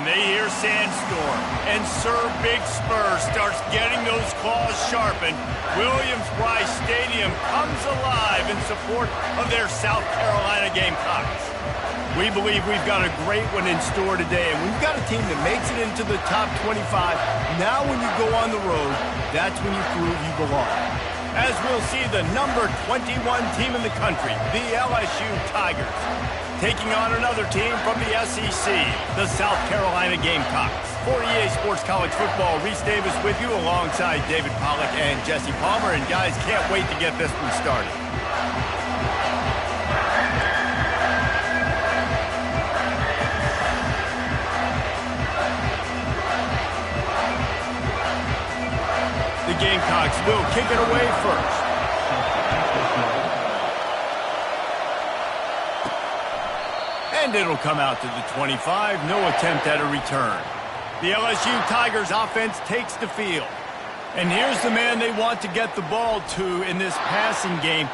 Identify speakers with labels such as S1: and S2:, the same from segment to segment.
S1: they hear Sandstorm, and Sir Big Spur starts getting those claws sharpened, Williams-Brice Stadium comes alive in support of their South Carolina Gamecocks. We believe we've got a great one in store today, and we've got a team that makes it into the top 25. Now when you go on the road, that's when you prove you belong. As we'll see the number 21 team in the country, the LSU Tigers, taking on another team from the SEC, the South Carolina Gamecocks. For EA Sports College Football, Reese Davis with you alongside David Pollack and Jesse Palmer. And guys, can't wait to get this one started. The Gamecocks will kick it away first. And it'll come out to the 25. No attempt at a return. The LSU Tigers offense takes the field. And here's the man they want to get the ball to in this passing game.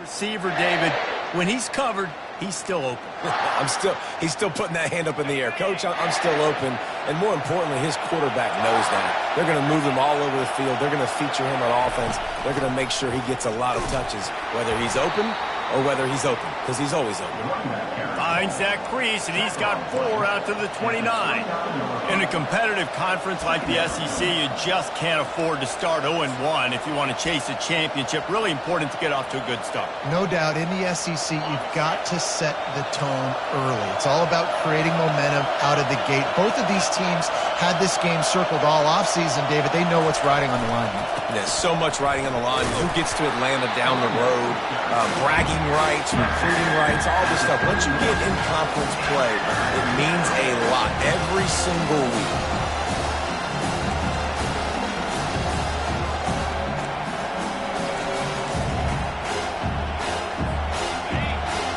S1: Receiver, David, when he's covered, he's still open.
S2: He's still putting that hand up in the air. Coach, I'm still open. And more importantly, his quarterback knows that. They're going to move him all over the field. They're going to feature him on offense. They're going to make sure he gets a lot of touches, whether he's open or whether he's open, because he's always open.
S1: Finds that crease, and he's got 4 out to the 29. In a competitive conference like the SEC, you just can't afford to start 0-1 if you want to chase a championship. Really important to get off to a good start.
S3: No doubt, in the SEC, you've got to set the tone early. It's all about creating momentum out of the gate. Both of these teams had this game circled all offseason, David. They know what's riding on the line.
S2: There's so much riding on the line. Who gets to Atlanta down the road? Bragging rights, recruiting rights, all this stuff. Once you get in conference play, it means a lot every single week.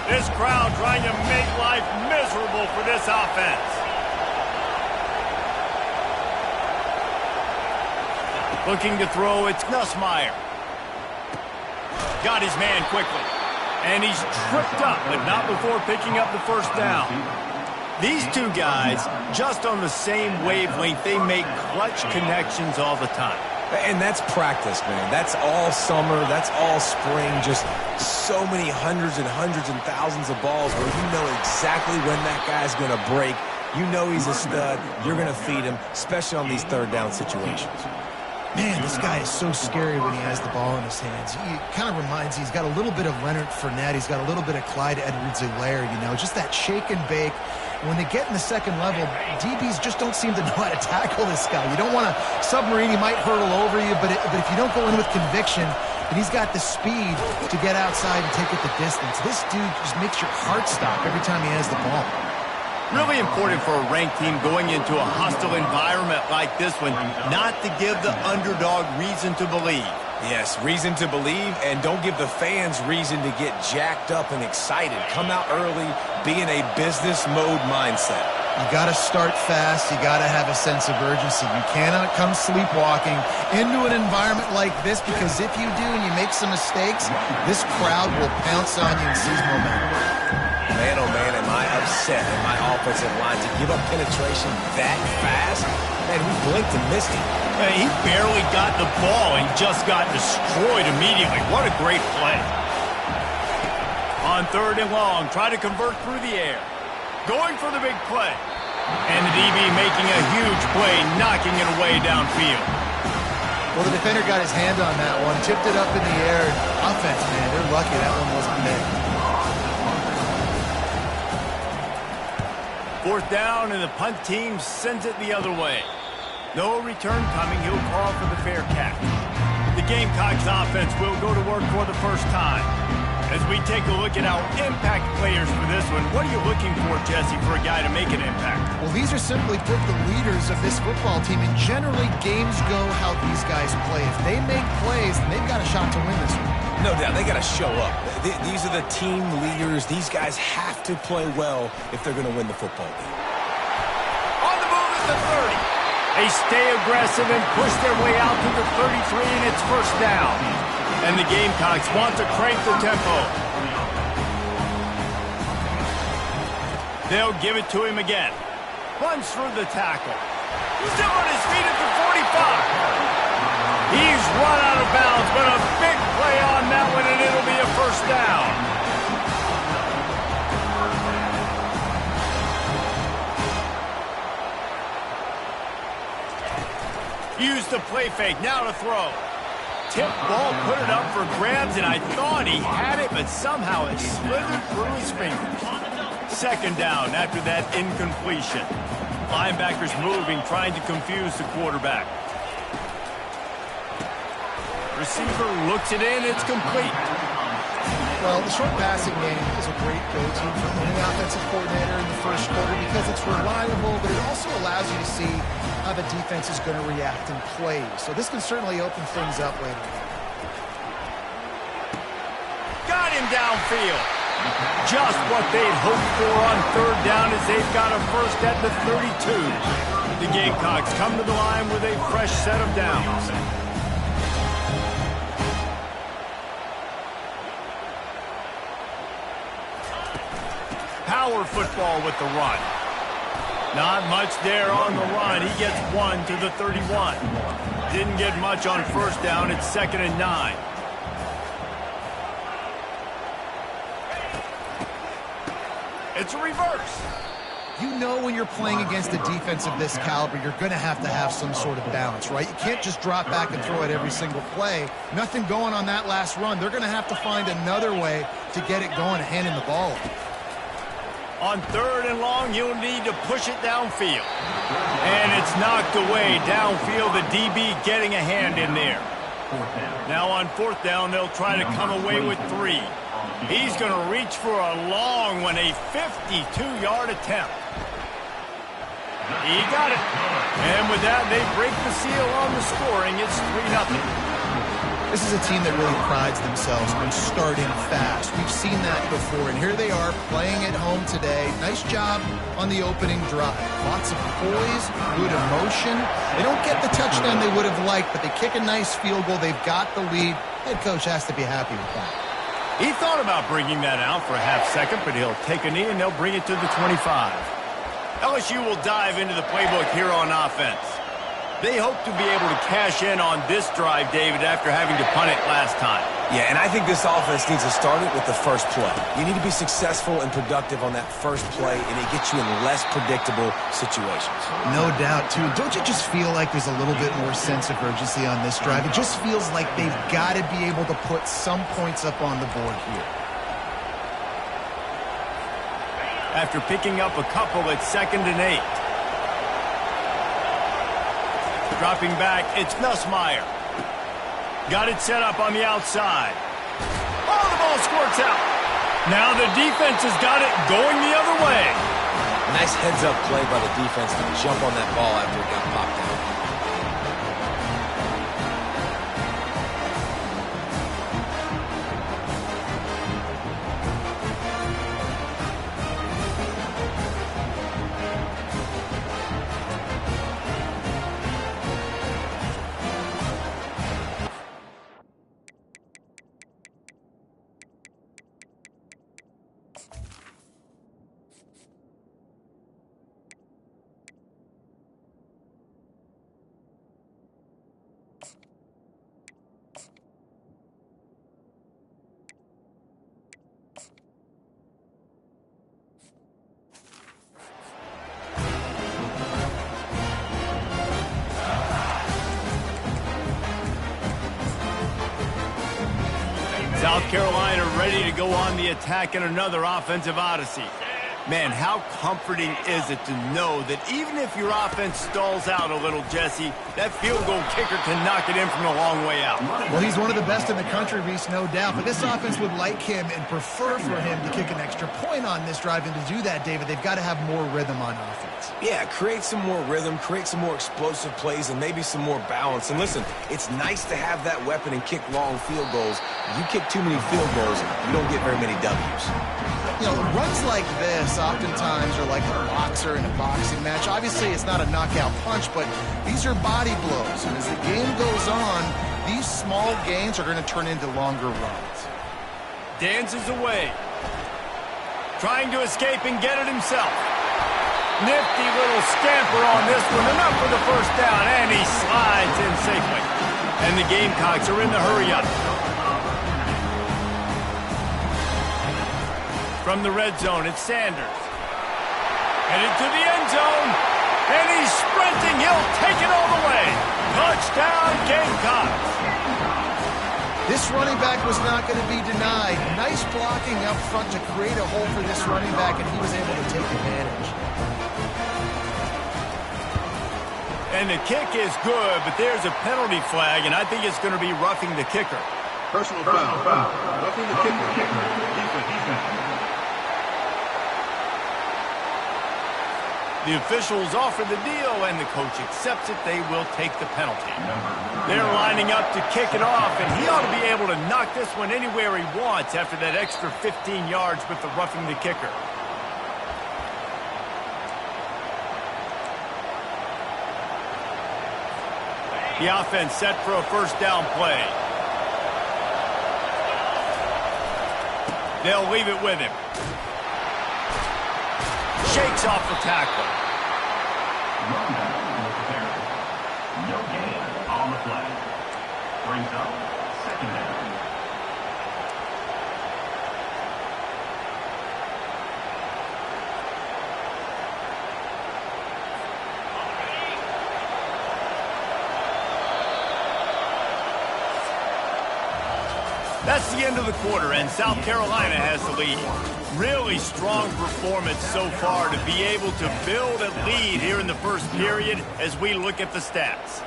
S1: This crowd trying to make life miserable for this offense. Looking to throw, it's Nussmeier. Got his man quickly. And he's tripped up, but not before picking up the first down. These two guys, just on the same wavelength, they make clutch connections all the time.
S2: And that's practice, man. That's all summer. That's all spring. Just so many hundreds and thousands of balls where you know exactly when that guy's going to break. You know he's a stud. You're going to feed him, especially on these third down situations.
S3: Man, this guy is so scary when he has the ball in his hands. He kind of reminds me, he's got a little bit of Leonard Fournette. He's got a little bit of Clyde Edwards-Helaire, you know, just that shake and bake. When they get in the second level, DBs just don't seem to know how to tackle this guy. You don't want to submarine. He might hurtle over you, but if you don't go in with conviction, and he's got the speed to get outside and take it the distance. This dude just makes your heart stop every time he has the ball.
S1: Really important for a ranked team going into a hostile environment like this one, not to give the underdog reason to believe.
S2: Yes, reason to believe, and don't give the fans reason to get jacked up and excited. Come out early, be in a business mode mindset.
S3: You got to start fast. You got to have a sense of urgency. You cannot come sleepwalking into an environment like this, because if you do and you make some mistakes, this crowd will pounce on you and seize momentum.
S2: Man, oh man, am I upset upset at my offensive line to give up penetration that fast. Man, we blinked and missed him.
S1: He barely got the ball and just got destroyed immediately. What a great play. On 3rd and long, try to convert through the air. Going for the big play. And the DB making a huge play, knocking it away downfield.
S3: Well, the defender got his hand on that one, tipped it up in the air. Offense, man, they're lucky that one wasn't big.
S1: 4th down, and the punt team sends it the other way. No return coming. He'll call for the fair catch. The Gamecocks offense will go to work for the first time. As we take a look at our impact players for this one, what are you looking for, Jesse, for a guy to make an impact?
S3: Well, these are simply put the leaders of this football team, and generally games go how these guys play. If they make plays, then they've got a shot to win this one.
S2: No doubt, they got to show up. These are the team leaders. These guys have to play well if they're going to win the football game.
S1: On the move at the 30. They stay aggressive and push their way out to the 33, and it's 1st down. And the Gamecocks want to crank the tempo. They'll give it to him again. Runs through the tackle. He's still on his feet at the 45. He's run out of bounds, but a big play on that one, and it'll be a 1st down. Use the play fake, now to throw. Tip ball, put it up for grabs, and I thought he had it, but somehow it slithered through his fingers. 2nd down after that incompletion. Linebackers moving, trying to confuse the quarterback. Receiver looks it in, it's complete.
S3: Well, the short passing game is a great go-to for any offensive coordinator in the 1st quarter because it's reliable, but it also allows you to see how the defense is going to react in plays. So this can certainly open things up later.
S1: Got him downfield. Just what they'd hoped for on 3rd down as they've got a 1st at the 32. The Gamecocks come to the line with a fresh set of downs. Power football with the run. Not much there on the run. He gets 1 to the 31. Didn't get much on 1st down. It's 2nd and 9. It's a reverse.
S3: You know when you're playing against a defense of this caliber, you're going to have some sort of balance, right? You can't just drop back and throw it every single play. Nothing going on that last run. They're going to have to find another way to get it going, handing the ball off.
S1: On 3rd and long, you'll need to push it downfield. And it's knocked away downfield, the DB getting a hand in there. Now on 4th down, they'll try to come away with 3. He's going to reach for a long one, a 52-yard attempt. He got it. And with that, they break the seal on the scoring. It's 3-0.
S3: This is a team that really prides themselves on starting fast. We've seen that before, and here they are playing at home today. Nice job on the opening drive. Lots of poise, good emotion. They don't get the touchdown they would have liked, but they kick a nice field goal. They've got the lead. Head coach has to be happy with that.
S1: He thought about bringing that out for a half-second, but he'll take a knee and they'll bring it to the 25. LSU will dive into the playbook here on offense. They hope to be able to cash in on this drive, David, after having to punt it last time.
S2: Yeah, and I think this offense needs to start it with the first play. You need to be successful and productive on that first play, and it gets you in less predictable situations.
S3: No doubt, too. Don't you just feel like there's a little bit more sense of urgency on this drive? It just feels like they've got to be able to put some points up on the board here.
S1: After picking up a couple at 2nd and 8. Dropping back, it's Nussmeier. Got it set up on the outside. Oh, the ball squirts out. Now the defense has got it going the other way.
S2: Nice heads-up play by the defense to jump on that ball after it got popped out.
S1: Carolina ready to go on the attack in another offensive odyssey. Man, how comforting is it to know that even if your offense stalls out a little, Jesse, that field goal kicker can knock it in from a long way out.
S3: Well, he's one of the best in the country, Reese, no doubt. But this offense would like him and prefer for him to kick an extra point on this drive. And to do that, David, they've got to have more rhythm on offense.
S2: Yeah, create some more rhythm, create some more explosive plays, and maybe some more balance. And listen, it's nice to have that weapon and kick long field goals. If you kick too many field goals, you don't get very many W's.
S3: You know, runs like this oftentimes are like a boxer in a boxing match. Obviously, it's not a knockout punch, but these are body blows. And as the game goes on, these small gains are going to turn into longer runs.
S1: Dances away. Trying to escape and get it himself. Nifty little scamper on this one. Enough for the first down, and he slides in safely. And the Gamecocks are in the hurry-up. From the red zone, it's Sanders. Headed to the end zone, and he's sprinting. He'll take it all the way. Touchdown, Gamecocks.
S3: This running back was not going to be denied. Nice blocking up front to create a hole for this running back, and he was able to take advantage.
S1: And the kick is good, but there's a penalty flag, and I think it's going to be roughing the kicker.
S4: Personal foul. Roughing the kicker. Defense.
S1: The officials offer the deal, and the coach accepts it. They will take the penalty. They're lining up to kick it off, and he ought to be able to knock this one anywhere he wants after that extra 15 yards with the roughing the kicker. The offense set for a first down play. They'll leave it with him. Shakes off the tackle.
S5: No gain on the play. Brings up second down.
S1: That's the end of the quarter, and South Carolina has the lead. Really strong performance so far to be able to build a lead here in the first period as we look at the stats.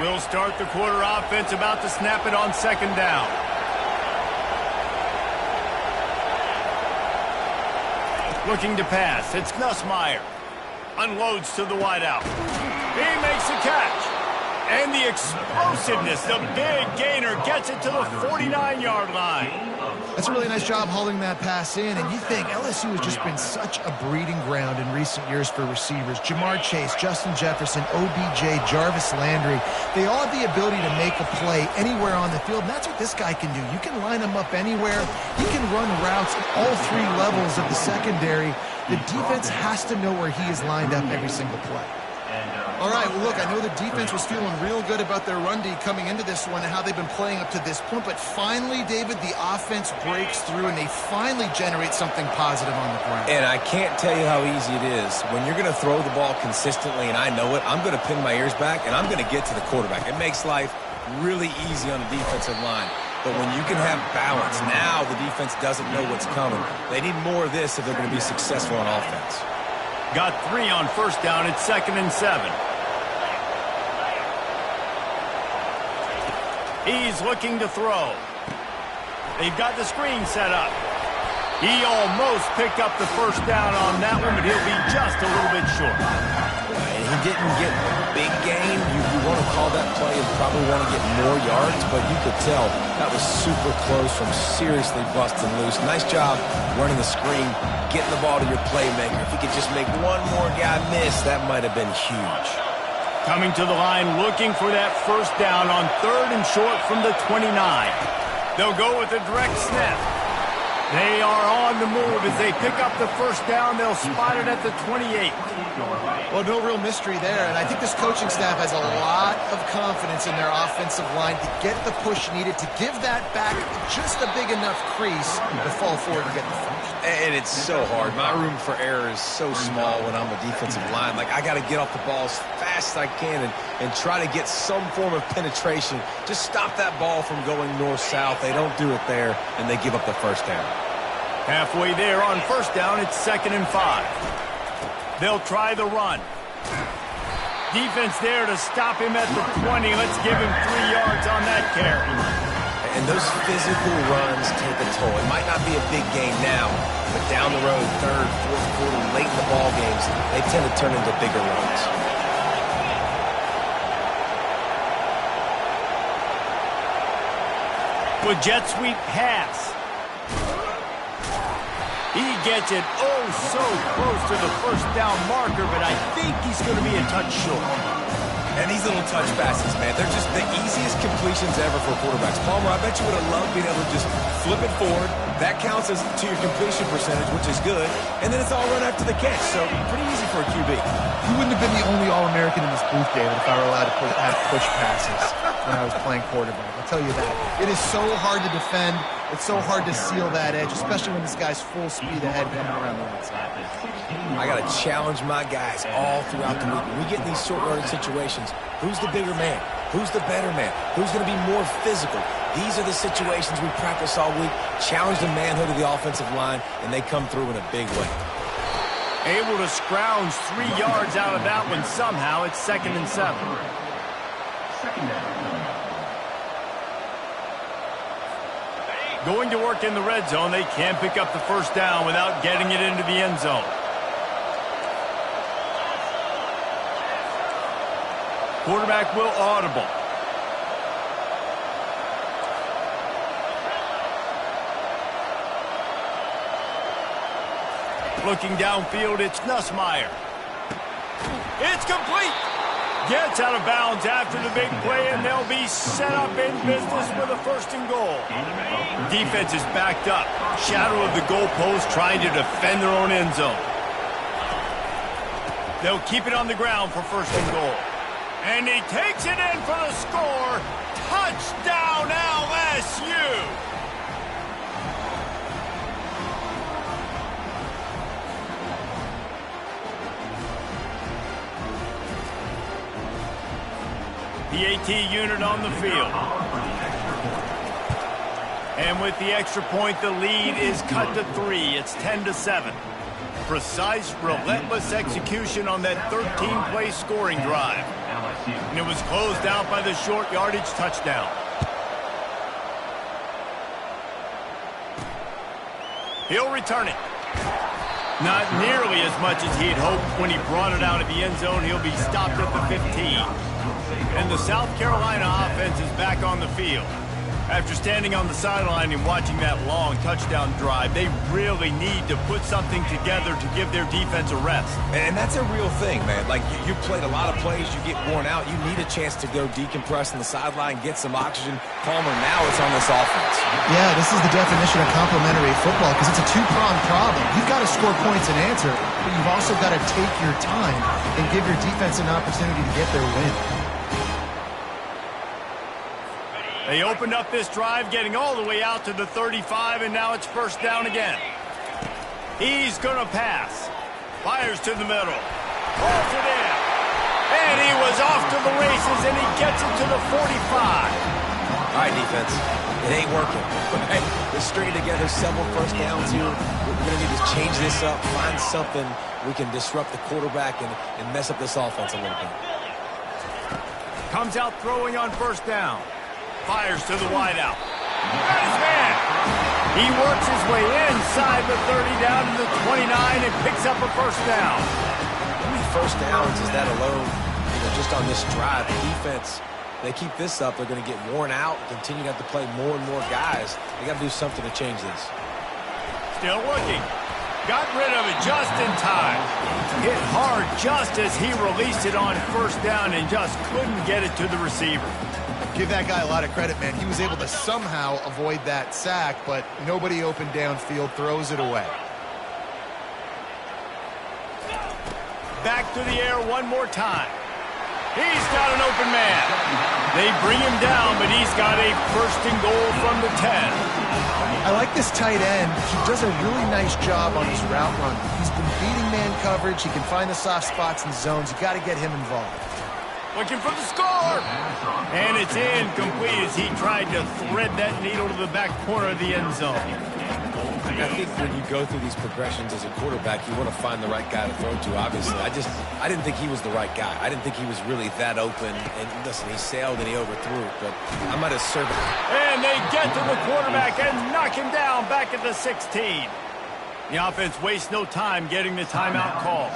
S1: We'll start the quarter offense about to snap it on second down. Looking to pass, it's Nussmeier. Unloads to the wideout. He makes the catch. And the explosiveness, the big gainer gets it to the 49-yard line.
S3: That's a really nice job hauling that pass in, and you think LSU has just been such a breeding ground in recent years for receivers. Jamar Chase, Justin Jefferson, OBJ, Jarvis Landry, they all have the ability to make a play anywhere on the field, and that's what this guy can do. You can line him up anywhere. He can run routes at all three levels of the secondary. The defense has to know where he is lined up every single play. All right, well, look, I know the defense was feeling real good about their run D coming into this one and how they've been playing up to this point, but finally, David, the offense breaks through and they finally generate something positive on the ground.
S2: And I can't tell you how easy it is. When you're going to throw the ball consistently, and I know it, I'm going to pin my ears back, and I'm going to get to the quarterback. It makes life really easy on the defensive line. But when you can have balance, now the defense doesn't know what's coming. They need more of this if they're going to be successful on offense.
S1: Got 3 on first down. It's 2nd and 7. He's looking to throw. They've got the screen set up. He almost picked up the first down on that one, but he'll be just a little bit short.
S2: And he didn't get a big gain. You want to call that play and probably want to get more yards, but you could tell that was super close from seriously busting loose. Nice job running the screen, getting the ball to your playmaker. If he could just make one more guy miss, that might have been huge.
S1: Coming to the line, looking for that first down on 3rd and short from the 29. They'll go with a direct snap. They are on the move as they pick up the first down. They'll spot it at the 28.
S3: Well, no real mystery there, and I think this coaching staff has a lot of confidence in their offensive line to get the push needed to give that back just a big enough crease to fall forward and get the first.
S2: And it's so hard. My room for error is so small when I'm a defensive line. Like, I got to get off the ball as fast as I can and try to get some form of penetration. Just stop that ball from going north-south. They don't do it there, and they give up the first down.
S1: Halfway there on first down, it's 2nd and 5. They'll try the run. Defense there to stop him at the 20. Let's give him 3 yards on that carry.
S2: And those physical runs take a toll. It might not be a big game now, but down the road, 3rd, 4th quarter, late in the ball games, they tend to turn into bigger runs.
S1: With jet sweep pass. He gets it so close to the first down marker, but I think he's going to be a touch short.
S2: And these little touch passes, man, they're just the easiest completions ever for quarterbacks. Palmer, I bet you would have loved being able to just flip it forward. That counts as to your completion percentage, which is good. And then it's all run after the catch, so pretty easy for a QB.
S3: You wouldn't have been the only All-American in this booth, David, if I were allowed to have push passes when I was playing quarterback. I'll tell you that. It is so hard to defend. It's so hard to seal that edge, especially when this guy's full speed ahead coming around the outside.
S2: I got to challenge my guys all throughout the week. When we get in these short yardage situations, who's the bigger man? Who's the better man? Who's going to be more physical? These are the situations we practice all week. Challenge the manhood of the offensive line, and they come through in a big way.
S1: Able to scrounge 3 yards out of that one somehow. It's 2nd and 7. Going to work in the red zone. They can't pick up the first down without getting it into the end zone. Quarterback will audible. Looking downfield, it's Nussmeier. It's complete. Gets out of bounds after the big play, and they'll be set up in business with a 1st and goal. Defense is backed up. Shadow of the goalpost trying to defend their own end zone. They'll keep it on the ground for 1st and goal. And he takes it in for the score. Touchdown, LSU! The AT unit on the field. And with the extra point, the lead is cut to 3. It's 10-7. Precise, relentless execution on that 13-play scoring drive. And it was closed out by the short yardage touchdown. He'll return it. Not nearly as much as he had hoped when he brought it out of the end zone. He'll be stopped at the 15. And the South Carolina offense is back on the field. After standing on the sideline and watching that long touchdown drive, they really need to put something together to give their defense a rest.
S2: And that's a real thing, man. Like, you played a lot of plays, you get worn out, you need a chance to go decompress on the sideline, get some oxygen. Palmer, now it's on this offense.
S3: Yeah, this is the definition of complementary football because it's a two-pronged problem. You've got to score points and answer, but you've also got to take your time and give your defense an opportunity to get their win.
S1: They opened up this drive, getting all the way out to the 35, and now it's 1st down again. He's going to pass. Fires to the middle. Pulls it in. And he was off to the races, and he gets it to the 45.
S2: All right, defense. It ain't working. Right? We're stringing together several 1st downs here. We're going to need to change this up, find something we can disrupt the quarterback and mess up this offense a little bit.
S1: Comes out throwing on 1st down. Fires to the wideout. Got his man. He works his way inside the 30 down to the 29 and picks up a 1st down.
S2: How many 1st downs is that alone, just on this drive? The defense, they keep this up, they're going to get worn out, continue to have to play more and more guys. They got to do something to change this.
S1: Still looking. Got rid of it just in time. Hit hard just as he released it on 1st down and just couldn't get it to the receiver.
S3: Give that guy a lot of credit, man. He was able to somehow avoid that sack, but nobody open downfield, throws it away.
S1: Back to the air one more time. He's got an open man. They bring him down, but he's got a 1st and goal from the 10.
S3: I like this tight end. He does a really nice job on his route run. He's been beating man coverage. He can find the soft spots and zones. You got to get him involved.
S1: Looking for the score. And it's incomplete as he tried to thread that needle to the back corner of the end zone.
S2: I think when you go through these progressions as a quarterback, you want to find the right guy to throw to, obviously. I didn't think he was the right guy. I didn't think he was really that open. And listen, he sailed and he overthrew it, but I might have served it.
S1: And they get to the quarterback and knock him down back at the 16. The offense wastes no time getting the timeout call.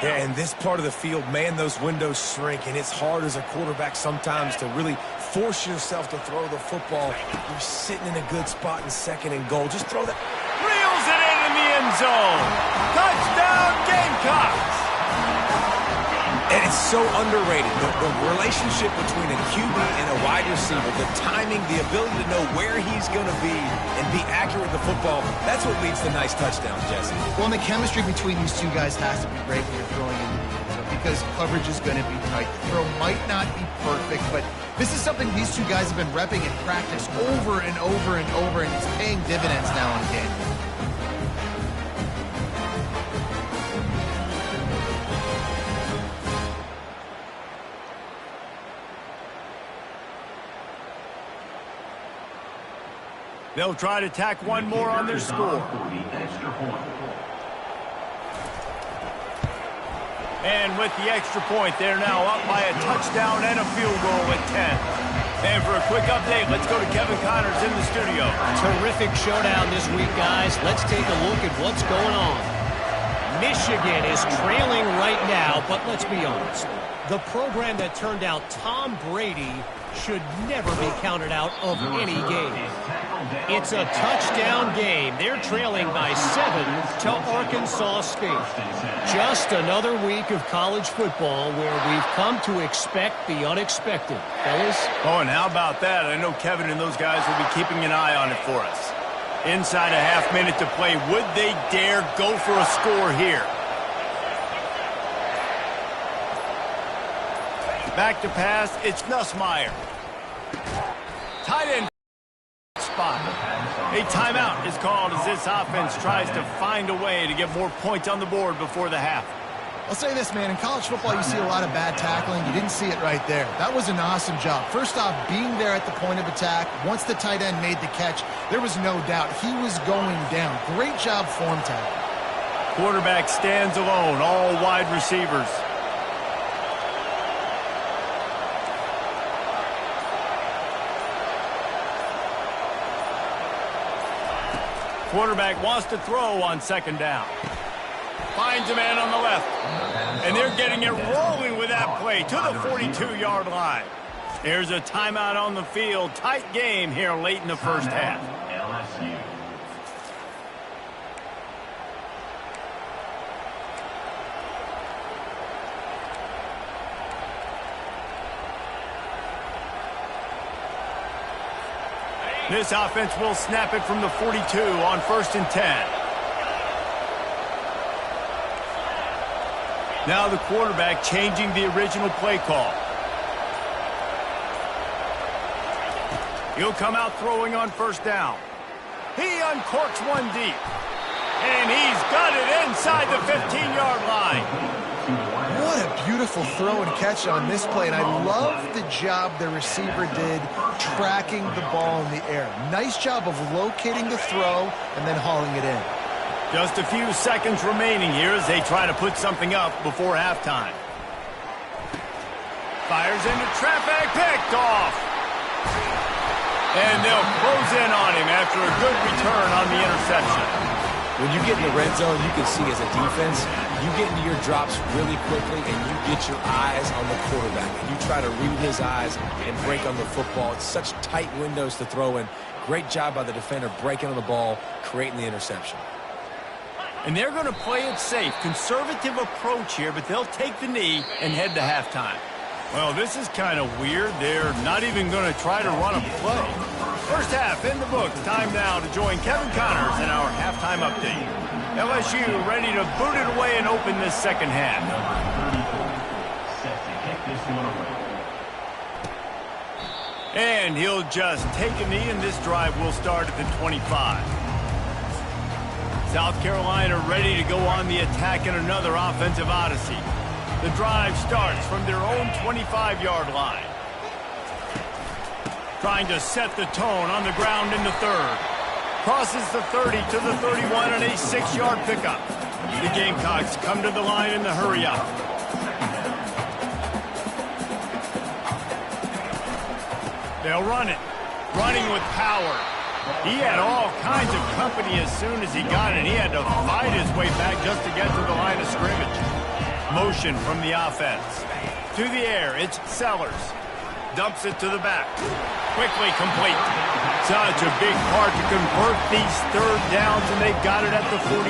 S2: Yeah, in this part of the field, man, those windows shrink, and it's hard as a quarterback sometimes to really force yourself to throw the football. You're sitting in a good spot in second and goal. Just throw that.
S1: Reels it in the end zone. Touchdown, Gamecocks.
S2: And it's so underrated. The relationship between a QB and a wide receiver, the timing, the ability to know where he's going to be and be accurate with the football, that's what leads to nice touchdowns, Jesse.
S3: Well, and the chemistry between these two guys has to be great when you're throwing in the end zone because coverage is going to be tight. The throw might not be perfect, but this is something these two guys have been repping in practice over and over and over, and it's paying dividends now in a game.
S1: They'll try to tack one more on their score. And with the extra point, they're now up by a touchdown and a field goal at 10. And for a quick update, let's go to Kevin Connors in the studio.
S6: Terrific showdown this week, guys. Let's take a look at what's going on. Michigan is trailing right now, but let's be honest. The program that turned out Tom Brady should never be counted out of any game. It's a touchdown game. They're trailing by 7 to Arkansas State. Just another week of college football where we've come to expect the unexpected. Fellas?
S1: Oh, and how about that? I know Kevin and those guys will be keeping an eye on it for us. Inside a half minute to play. Would they dare go for a score here? Back to pass, it's Nussmeier. Tight end spot. A timeout is called as this offense tries to find a way to get more points on the board before the half.
S3: I'll say this, man. In college football, you see a lot of bad tackling. You didn't see it right there. That was an awesome job. First off, being there at the point of attack. Once the tight end made the catch, there was no doubt he was going down. Great job form tackle.
S1: Quarterback stands alone, all wide receivers. Quarterback wants to throw on second down. Finds a man on the left. And they're getting it rolling with that play to the 42-yard line. There's a timeout on the field. Tight game here late in the first half. This offense will snap it from the 42 on 1st and 10. Now the quarterback changing the original play call. He'll come out throwing on 1st down. He uncorks one deep. And he's got it inside the 15-yard line.
S3: What a beautiful throw and catch on this play, and I love the job the receiver did tracking the ball in the air. Nice job of locating the throw and then hauling it in.
S1: Just a few seconds remaining here as they try to put something up before halftime. Fires into traffic, picked off. And they'll close in on him after a good return on the interception.
S2: When you get in the red zone, you can see as a defense, you get into your drops really quickly and you get your eyes on the quarterback. And you try to read his eyes and break on the football. It's such tight windows to throw in. Great job by the defender breaking on the ball, creating the interception.
S1: And they're going to play it safe. Conservative approach here, but they'll take the knee and head to halftime. Well, this is kind of weird. They're not even going to try to run a play. First half in the books. Time now to join Kevin Connors in our halftime update. LSU ready to boot it away and open this second half. And he'll just take a knee, and this drive will start at the 25. South Carolina ready to go on the attack in another offensive odyssey. The drive starts from their own 25-yard line. Trying to set the tone on the ground in the third. Crosses the 30 to the 31 and a 6-yard pickup. The Gamecocks come to the line in the hurry-up. They'll run it. Running with power. He had all kinds of company as soon as he got it. He had to fight his way back just to get to the line of scrimmage. Motion from the offense. To the air, it's Sellers. Dumps it to the back. Quickly complete. Such a big part to convert these third downs, and they've got it at the 42.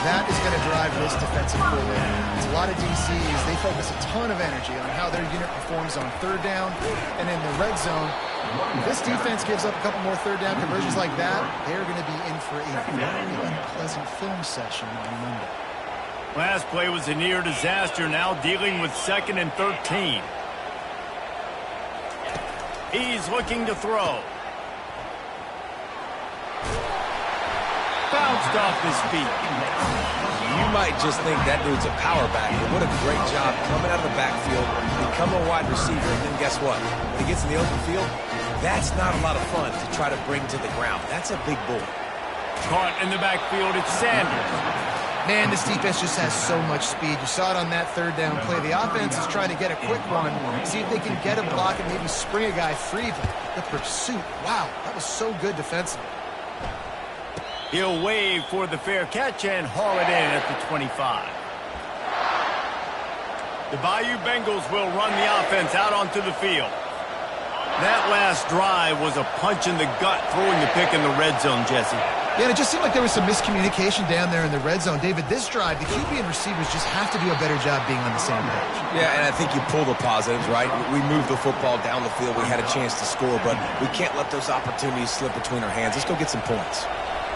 S3: That is going to drive this defensive coordinator. It's a lot of DCs. They focus a ton of energy on how their unit performs on third down and in the red zone. If this defense gives up a couple more third down conversions like that, they're going to be in for a very unpleasant film session on Monday.
S1: Last play was a near disaster, now dealing with 2nd and 13. He's looking to throw. Bounced off his feet.
S2: You might just think that dude's a power back, but what a great job coming out of the backfield, become a wide receiver, and then guess what? When he gets in the open field, that's not a lot of fun to try to bring to the ground. That's a big bull.
S1: Caught in the backfield, it's Sanders.
S3: Man, this defense just has so much speed. You saw it on that third down play. The offense is trying to get a quick one, see if they can get a block and maybe spring a guy free. But the pursuit, wow, that was so good defensively.
S1: He'll wave for the fair catch and haul it in at the 25. The Bayou Bengals will run the offense out onto the field. That last drive was a punch in the gut, throwing the pick in the red zone, Jesse.
S3: Yeah, and it just seemed like there was some miscommunication down there in the red zone. David, this drive, the QB and receivers just have to do a better job being on the same page.
S2: Yeah, and I think you pull the positives, right? We moved the football down the field. We had a chance to score, but we can't let those opportunities slip between our hands. Let's go get some points.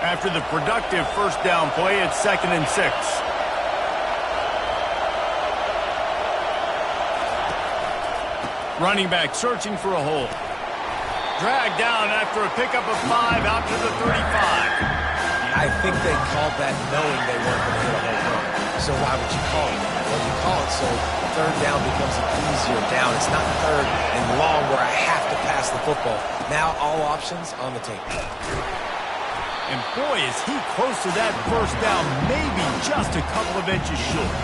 S1: After the productive first down play, it's 2nd and 6. Running back searching for a hole. Dragged down after a pickup of 5 out to the 35.
S2: I think they called that knowing they weren't going to hit a home run. So why would you call it? Well, you call it so third down becomes an easier down. It's not third and long where I have to pass the football. Now all options on the table.
S1: And boy, is he close to that first down, maybe just a couple of inches short.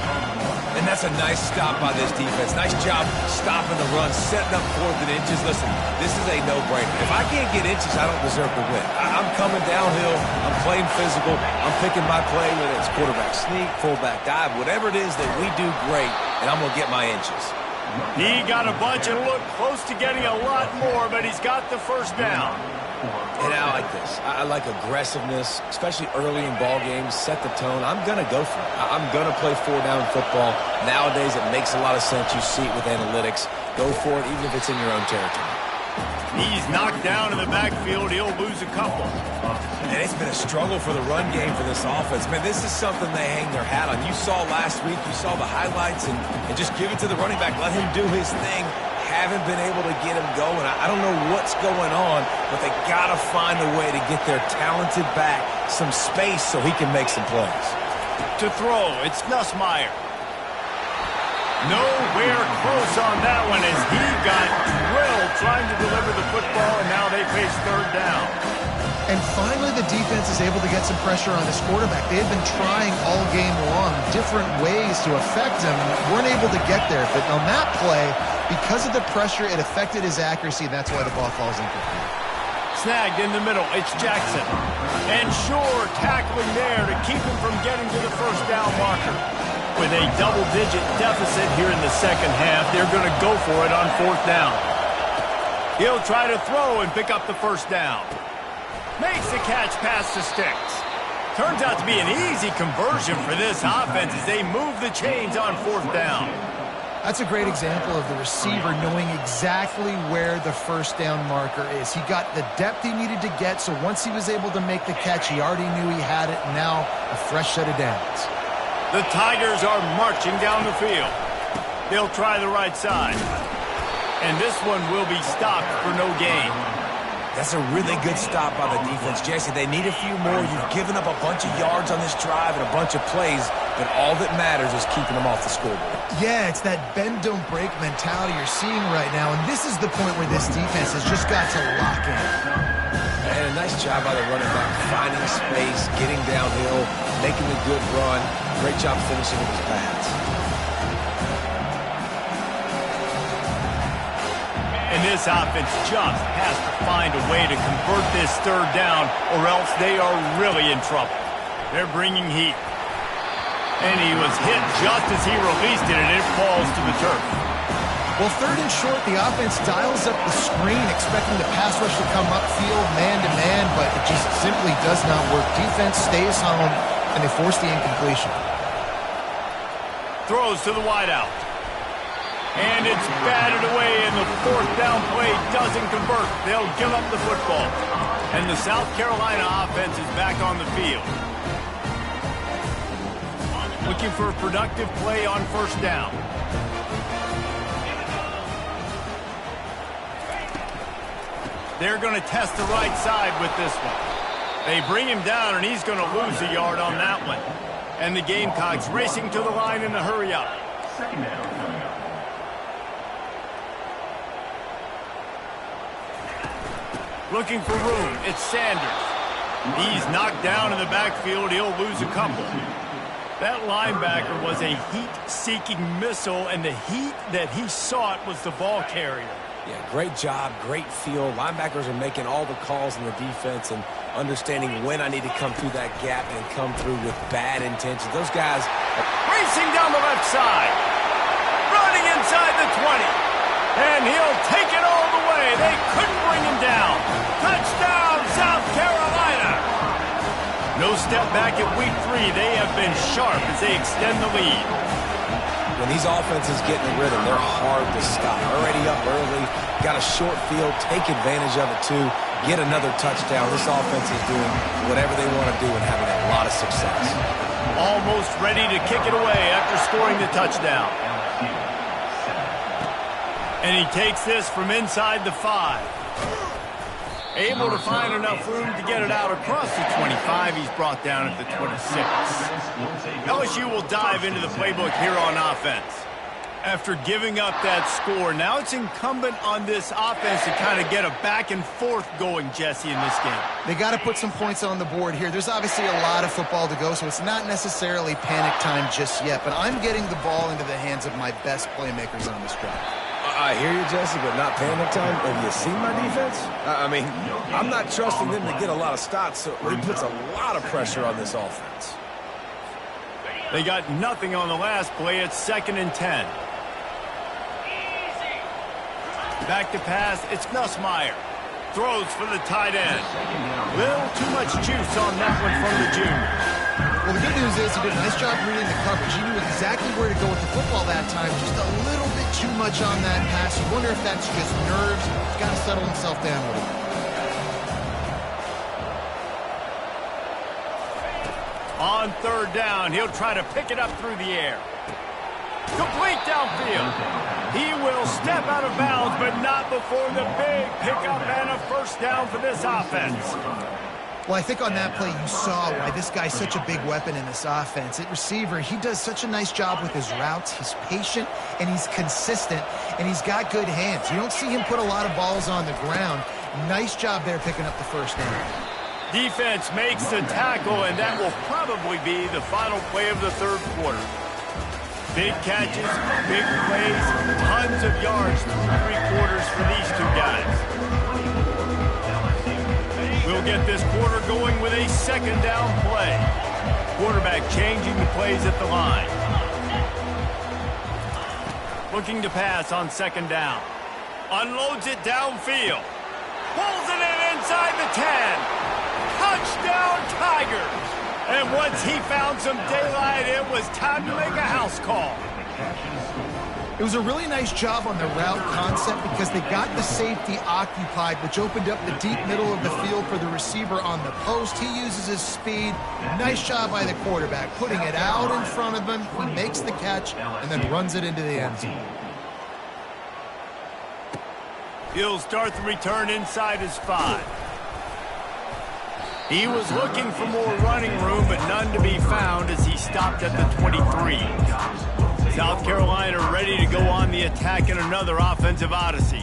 S2: And that's a nice stop by this defense. Nice job stopping the run, setting up 4th and inches. Listen, this is a no-brainer. If I can't get inches, I don't deserve to win. I'm coming downhill. I'm playing physical. I'm picking my play, whether it's quarterback sneak, fullback dive, whatever it is that we do great, and I'm going to get my inches.
S1: He got a bunch and looked close to getting a lot more, but he's got the first down.
S2: And I like this. I like aggressiveness, especially early in ball games. Set the tone. I'm going to go for it. I'm going to play 4-down football. Nowadays, it makes a lot of sense. You see it with analytics. Go for it, even if it's in your own territory.
S1: He's knocked down in the backfield. He'll lose a couple.
S2: And it's been a struggle for the run game for this offense. Man, this is something they hang their hat on. You saw last week. You saw the highlights, and just give it to the running back. Let him do his thing. Haven't been able to get him going. I don't know what's going on, but they got to find a way to get their talented back some space so he can make some plays.
S1: To throw, it's Nussmeier. Nowhere close on that one as he got drilled trying to deliver the football, and now they face third down.
S3: And finally, the defense is able to get some pressure on this quarterback. They had been trying all game long different ways to affect him. Weren't able to get there. But on that play, because of the pressure, it affected his accuracy, and that's why the ball falls incomplete.
S1: Snagged in the middle, it's Jackson. And Shore tackling there to keep him from getting to the first down marker. With a double-digit deficit here in the second half, they're going to go for it on 4th down. He'll try to throw and pick up the first down. Makes the catch past the sticks. Turns out to be an easy conversion for this offense as they move the chains on 4th down.
S3: That's a great example of the receiver knowing exactly where the first down marker is. He got the depth he needed to get, so once he was able to make the catch, he already knew he had it, and now a fresh set of downs.
S1: The Tigers are marching down the field. They'll try the right side. And this one will be stopped for no gain.
S2: That's a really good stop by the defense. Jesse, they need a few more. You've given up a bunch of yards on this drive and a bunch of plays, but all that matters is keeping them off the scoreboard.
S3: Yeah, it's that bend, don't break mentality you're seeing right now, and this is the point where this defense has just got to lock in.
S2: And a nice job by the running back, finding space, getting downhill, making a good run. Great job finishing with his pads.
S1: And this offense just has to find a way to convert this third down, or else they are really in trouble. They're bringing heat. And he was hit just as he released it, and it falls to the turf.
S3: Well, third and short, the offense dials up the screen, expecting the pass rush to come upfield man-to-man, but it just simply does not work. Defense stays home, and they force the incompletion.
S1: Throws to the wideout. And it's batted away, and the fourth down play doesn't convert. They'll give up the football. And the South Carolina offense is back on the field. Looking for a productive play on first down. They're going to test the right side with this one. They bring him down, and he's going to lose a yard on that one. And the Gamecocks racing to the line in a hurry up.
S5: Second down coming up.
S1: Looking for room. It's Sanders. He's knocked down in the backfield. He'll lose a couple. That linebacker was a heat-seeking missile, and the heat that he sought was the ball carrier.
S2: Yeah, great job, great feel. Linebackers are making all the calls in the defense and understanding when I need to come through that gap and come through with bad intentions. Those guys are
S1: racing down the left side. Running inside the 20. And he'll take it all the way. They couldn't bring him down. Touchdown, South Carolina. No step back at week 3. They have been sharp as they extend the lead.
S2: when these offenses get in the rhythm, they're hard to stop. Already up early, got a short field, take advantage of it too, get another touchdown. This offense is doing whatever they want to do and having a lot of success.
S1: Almost ready to kick it away after scoring the touchdown. And he takes this from inside the 5. Able to find enough room to get it out across the 25. He's brought down at the 26. LSU will dive into the playbook here on offense. After giving up that score, now it's incumbent on this offense to kind of get a back and forth going, Jesse, in this game.
S3: They got to put some points on the board here. There's obviously a lot of football to go, so it's not necessarily panic time just yet, but I'm getting the ball into the hands of my best playmakers on this drive.
S2: I hear you, Jesse, but not panic time. Have you seen my defense? I mean, I'm not trusting them to get a lot of stops, so it puts a lot of pressure on this offense.
S1: They got nothing on the last play. It's 2nd and 10. Back to pass. It's Nussmeier. Throws for the tight end. Little too much juice on that one from the junior.
S3: Well, the good news is he did a nice job reading the coverage. He knew exactly where to go with the football that time. Just a little bit too much on that pass. You wonder if that's just nerves. He's got to settle himself down a little bit.
S1: On 3rd down, he'll try to pick it up through the air. Complete downfield. He will step out of bounds, but not before the big pickup and a 1st down for this offense.
S3: Well, I think on that play you saw why this guy's such a big weapon in this offense. At receiver, he does such a nice job with his routes. He's patient, and he's consistent, and he's got good hands. You don't see him put a lot of balls on the ground. Nice job there picking up the 1st down.
S1: Defense makes the tackle, and that will probably be the final play of the 3rd quarter. Big catches, big plays, tons of yards through 3 quarters for these two guys. We'll get this quarter going with a 2nd down play. Quarterback changing the plays at the line. Looking to pass on 2nd down. Unloads it downfield. Pulls it in inside the 10. Touchdown Tigers. And once he found some daylight, it was time to make a house call.
S3: It was a really nice job on the route concept because they got the safety occupied, which opened up the deep middle of the field for the receiver on the post. He uses his speed. Nice job by the quarterback, putting it out in front of him. He makes the catch and then runs it into the end zone.
S1: He'll start the return inside his 5. He was looking for more running room, but none to be found as he stopped at the 23. South Carolina ready to go on the attack in another offensive odyssey.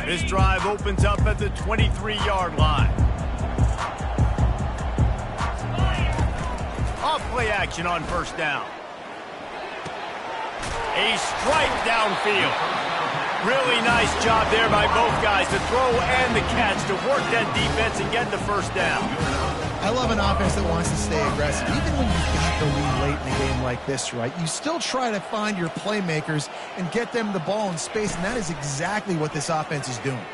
S1: This drive opens up at the 23-yard line. Off play action on first down. A strike downfield. Really nice job there by both guys, the throw and the catch to work that defense and get the first down.
S3: I love an offense that wants to stay aggressive. Even when you've got the lead late in a game like this, right, you still try to find your playmakers and get them the ball in space, and that is exactly what this offense is doing.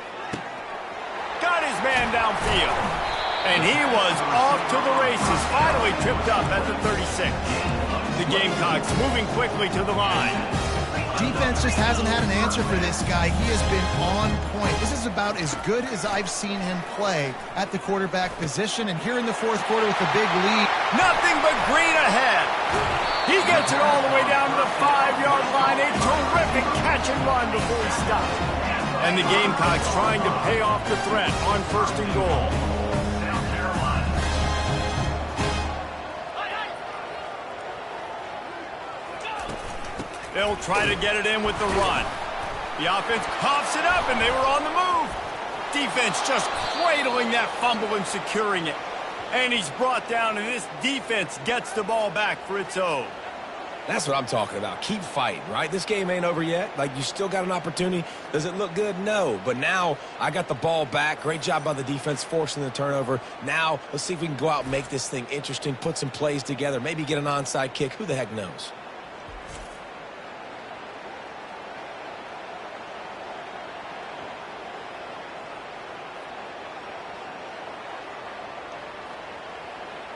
S1: Got his man downfield. And he was off to the races, finally tripped up at the 36. The Gamecocks moving quickly to the line.
S3: Defense just hasn't had an answer for this guy. He has been on point. This is about as good as I've seen him play at the quarterback position. And here in the fourth quarter with the big lead.
S1: Nothing but green ahead. He gets it all the way down to the 5-yard line. A terrific catch and run before he stopped. And the Gamecocks trying to pay off the threat on first and goal. They'll try to get it in with the run. The offense coughs it up, and they were on the move. Defense just cradling that fumble and securing it. And he's brought down, and this defense gets the ball back for its own.
S2: That's what I'm talking about. Keep fighting, right? This game ain't over yet. Like, you still got an opportunity. Does it look good? No. But now I got the ball back. Great job by the defense forcing the turnover. Now let's see if we can go out and make this thing interesting, put some plays together, maybe get an onside kick. Who the heck knows?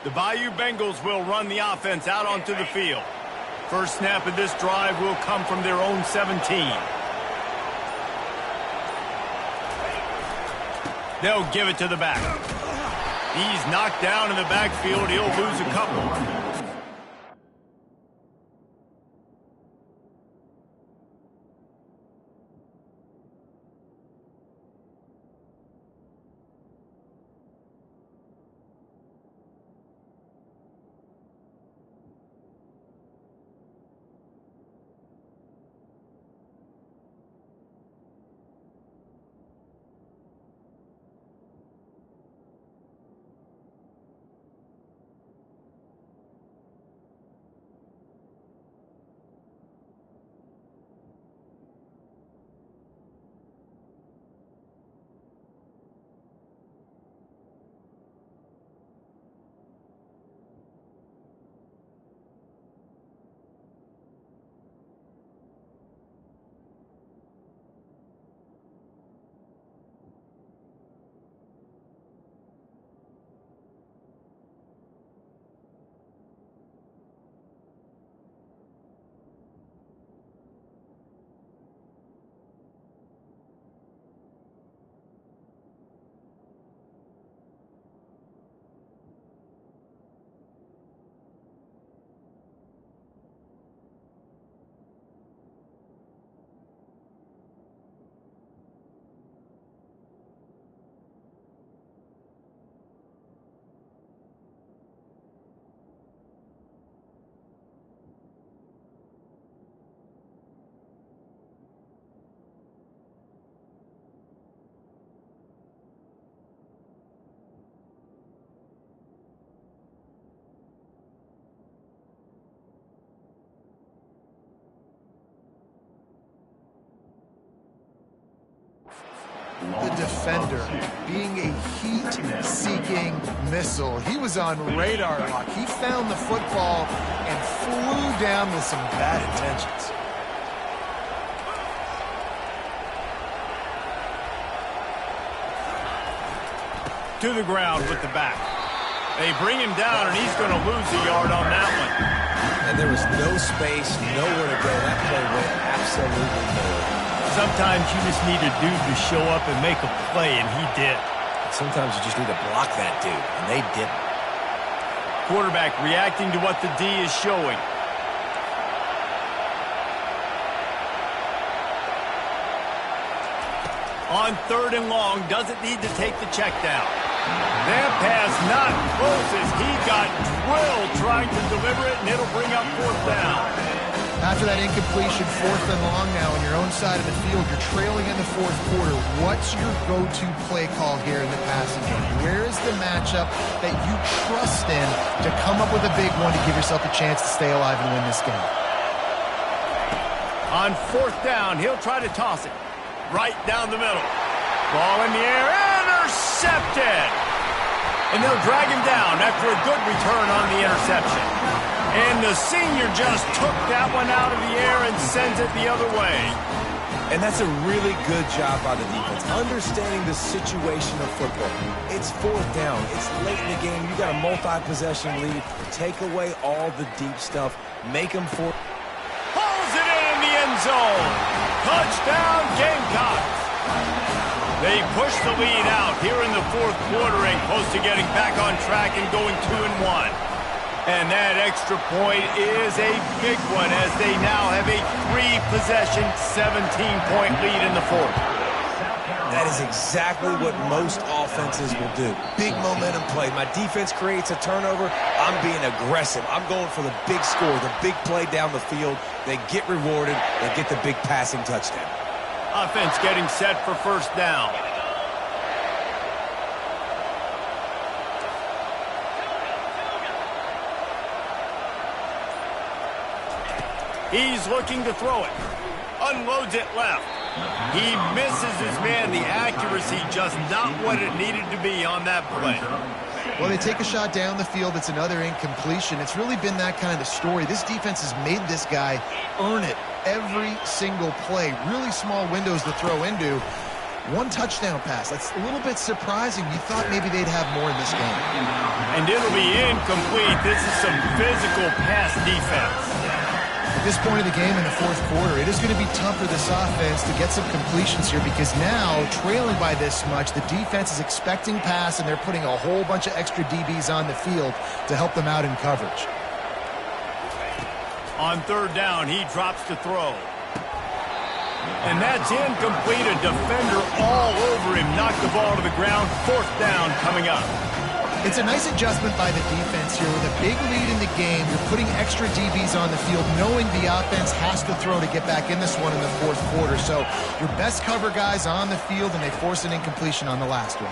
S1: The Bayou Bengals will run the offense out onto the field. First snap of this drive will come from their own 17. They'll give it to the back. He's knocked down in the backfield. He'll lose a couple.
S3: The defender being a heat-seeking missile. He was on radar lock. He found the football and flew down with some bad intentions.
S1: To the ground with the back. They bring him down, and he's going to lose a yard on that one.
S2: And there was no space, nowhere to go. That play went absolutely nowhere.
S1: Sometimes you just need a dude to show up and make a play, and he did.
S2: Sometimes you just need to block that dude, and they didn't.
S1: quarterback reacting to what the D is showing. On 3rd and long, doesn't need to take the check down. That pass not close as he got drilled trying to deliver it, and it'll bring up 4th down.
S3: After that incompletion, 4th and long now on your own side of the field, you're trailing in the 4th quarter. What's your go-to play call here in the passing game? Where is the matchup that you trust in to come up with a big one to give yourself a chance to stay alive and win this game?
S1: On 4th down, he'll try to toss it right down the middle. Ball in the air, intercepted! And they'll drag him down after a good return on the interception. And the senior just took that one out of the air and sends it the other way.
S2: And that's a really good job by the defense, understanding the situation of football. It's 4th down. It's late in the game. You got a multi-possession lead. Take away all the deep stuff. Make them for...
S1: Pulls it in the end zone. Touchdown, Gamecocks. They push the lead out here in the 4th quarter and close to getting back on track and going 2-1. And that extra point is a big one as they now have a 3-possession, 17-point lead in the 4th.
S2: That is exactly what most offenses will do. Big momentum play. My defense creates a turnover. I'm being aggressive. I'm going for the big score, the big play down the field. They get rewarded. They get the big passing touchdown.
S1: Offense getting set for 1st down. He's looking to throw it. Unloads it left. He misses his man. The accuracy just not what it needed to be on that play.
S3: Well, they take a shot down the field. It's another incompletion. It's really been that kind of story. This defense has made this guy earn it every single play. Really small windows to throw into. 1 touchdown pass. That's a little bit surprising. You thought maybe they'd have more in this game.
S1: And it'll be incomplete. This is some physical pass defense.
S3: At this point of the game in the 4th quarter, it is going to be tough for this offense to get some completions here because now, trailing by this much, the defense is expecting pass and they're putting a whole bunch of extra DBs on the field to help them out in coverage.
S1: On 3rd down, he drops to throw. And that's incomplete. A defender all over him. Knocked the ball to the ground. 4th down coming up.
S3: It's a nice adjustment by the defense here. With a big lead in the game, you're putting extra DBs on the field, knowing the offense has to throw to get back in this one in the 4th quarter. So your best cover guys on the field, and they force an incompletion on the last one.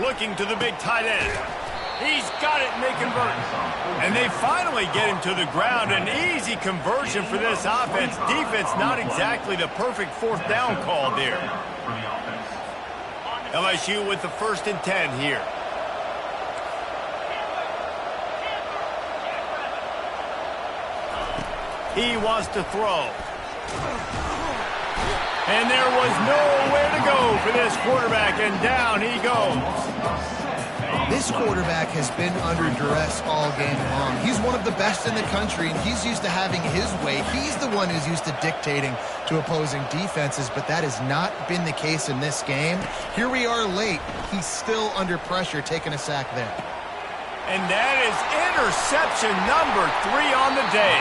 S1: Looking to the big tight end. He's got it, and they convert. And they finally get him to the ground. An easy conversion for this offense. Defense not exactly the perfect 4th down call there. LSU with the 1st and 10 here. He wants to throw. And there was nowhere to go for this quarterback, and down he goes.
S3: This quarterback has been under duress all game long. He's one of the best in the country, and he's used to having his way. He's the one who's used to dictating to opposing defenses, but that has not been the case in this game. Here we are late. He's still under pressure, taking a sack there.
S1: And that is interception number 3 on the day.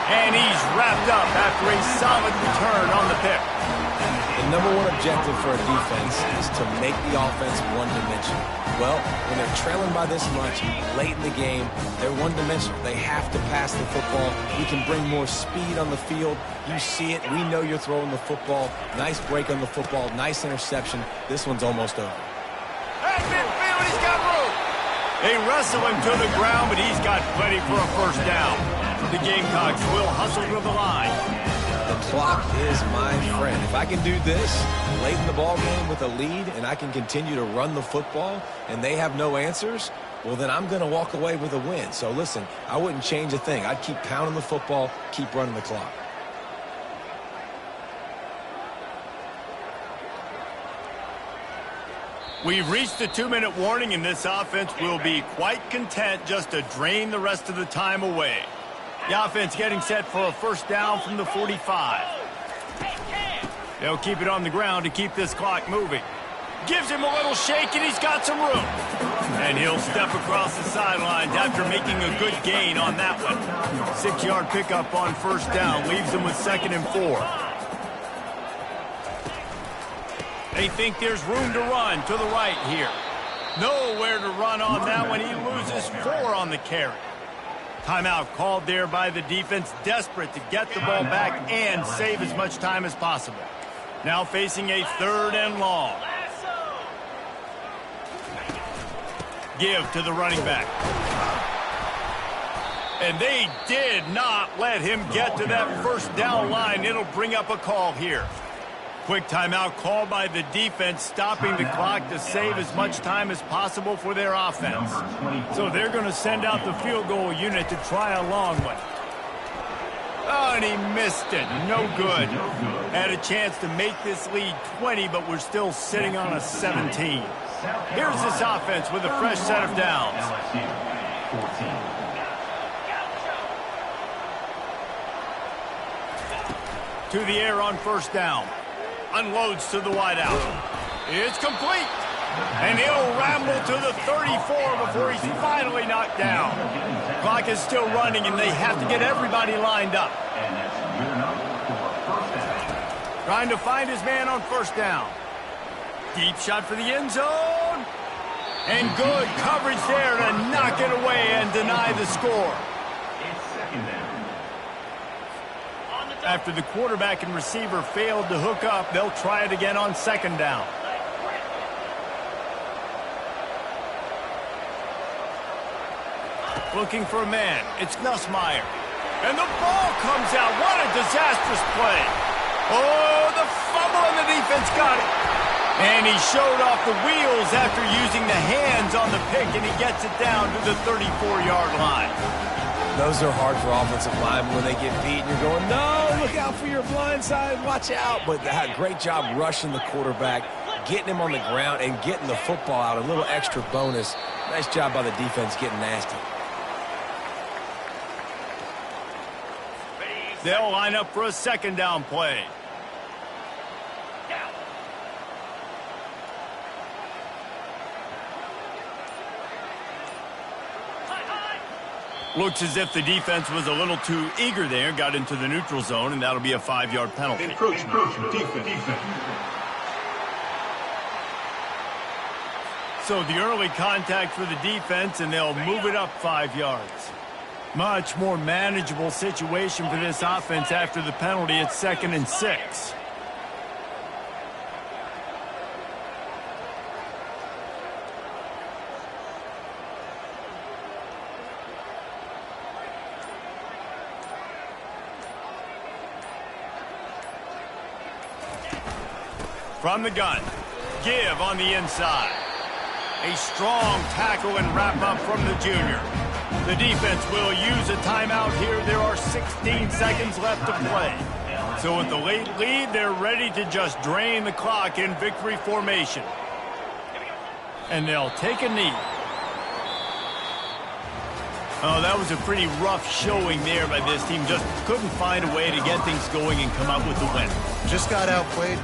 S1: And he's wrapped up after a solid return on the pick.
S2: The number 1 objective for a defense is to make the offense one-dimensional. Well, when they're trailing by this much late in the game, they're one-dimensional. They have to pass the football. You can bring more speed on the field. You see it. We know you're throwing the football. Nice break on the football. Nice interception. This one's almost over.
S1: At midfield, he's got room. They wrestle him to the ground, but he's got plenty for a 1st down. The Gamecocks will hustle to the line.
S2: The clock is my friend. If I can do this late in the ball game with a lead and I can continue to run the football and they have no answers, well, then I'm going to walk away with a win. So listen, I wouldn't change a thing. I'd keep pounding the football, keep running the clock.
S1: We've reached the 2-minute warning, and this offense will be quite content just to drain the rest of the time away. The offense getting set for a 1st down from the 45. They'll keep it on the ground to keep this clock moving. Gives him a little shake, and he's got some room. And he'll step across the sidelines after making a good gain on that one. 6-yard pickup on first down leaves them with 2nd and 4. They think there's room to run to the right here. Nowhere to run on that one. He loses 4 on the carry. Timeout called there by the defense, desperate to get the ball back and save as much time as possible. Now facing a 3rd and long. Give to the running back. And they did not let him get to that first down line. It'll bring up a call here. Quick timeout called by the defense, stopping the clock to save as much time as possible for their offense. So they're going to send out the field goal unit to try a long one. Oh, and he missed it. No good. Had a chance to make this lead 20, but we're still sitting on a 17. Here's this offense with a fresh set of downs. To the air on first down. Unloads to the wideout. It's complete. And he'll ramble to the 34 before he's finally knocked down. Clock is still running, and they have to get everybody lined up. Trying to find his man on first down. Deep shot for the end zone. And good coverage there to knock it away and deny the score. After the quarterback and receiver failed to hook up, they'll try it again on 2nd down. Looking for a man. It's Nussmeier. And the ball comes out. What a disastrous play. Oh, the fumble and the defense got it. And he showed off the wheels after using the hands on the pick, and he gets it down to the 34-yard line.
S2: Those are hard for offensive linemen when they get beat and you're going, no, look out for your blind side, watch out. But they had a great job rushing the quarterback, getting him on the ground, and getting the football out. A little extra bonus. Nice job by the defense getting nasty.
S1: They'll line up for a 2nd down play. Looks as if the defense was a little too eager there, got into the neutral zone, and that'll be a 5-yard penalty.
S4: Encroachment. Defense.
S1: So the early contact for the defense, and they'll move it up 5 yards. Much more manageable situation for this offense after the penalty. It's 2nd and 6. From the gun, give on the inside. A strong tackle and wrap up from the junior. The defense will use a timeout here. There are 16 seconds left to play. So with the late lead, they're ready to just drain the clock in victory formation. And they'll take a knee. Oh, that was a pretty rough showing there by this team. Just couldn't find a way to get things going and come up with the win.
S3: Just got outplayed.